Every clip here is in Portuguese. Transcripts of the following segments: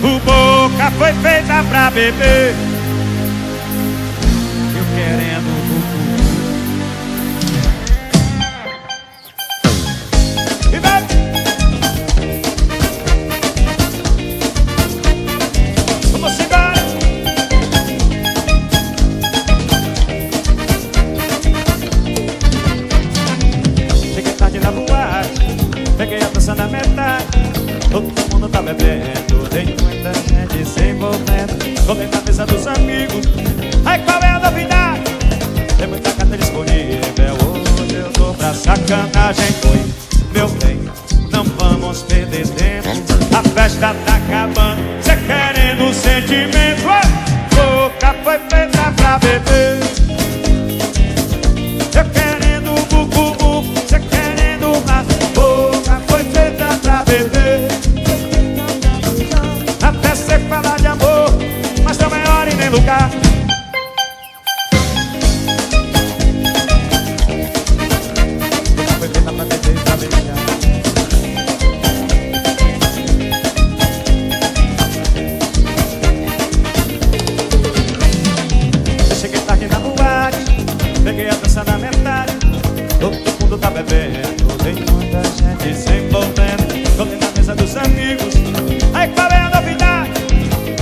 O boca foi feita pra beber, eu querendo bubu. E vai! Vamos embora! Cheguei tarde na boate, peguei a dança na metade. Todo mundo tá bebendo, tem muita gente se envolvendo. Colei na mesa dos amigos, aí qual é a novidade? Tem muita carta disponível, hoje eu tô pra sacanagem. Oi, meu bem, não vamos perder tempo, a festa tá acabando, cê querendo sentimento. Boca foi feita pra beber, eu querendo bubu, cê querendo mais. Boca foi feita pra beber, até cê falar de amor, mas não é hora e nem lugar. Foi feita pra beber e pra beijar. Eu cheguei tarde na boate, peguei a dança na metade. Todo mundo tá bebendo, tem muita gente se envolvendo. Colei na mesa dos amigos, aí qual é a novidade?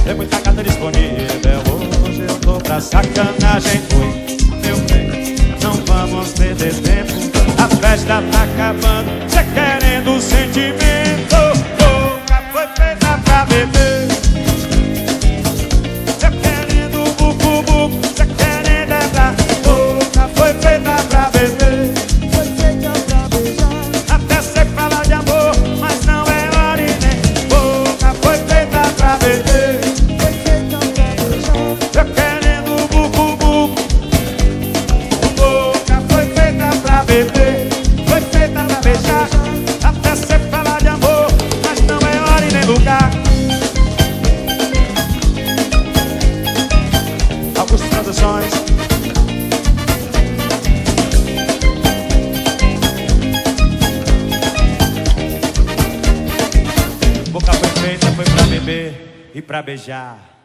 Tem muita carta disponível, hoje eu tô pra sacanagem. Oi, meu bem, não vamos perder tempo, a festa tá acabando, cê querendo sentimento. Boca foi feita pra beber, cê querendo bubu, cê querendo entrar. Boca foi feita pra beber, até cê falar de amor, mas não é hora e nem. Boca foi feita pra beber, eu querendo bubu. Boca foi feita pra beber, foi feita pra beijar, até cê falar de amor, mas não é hora e nem lugar. Augusto Produções. Boca foi feita, foi pra beber e pra beijar.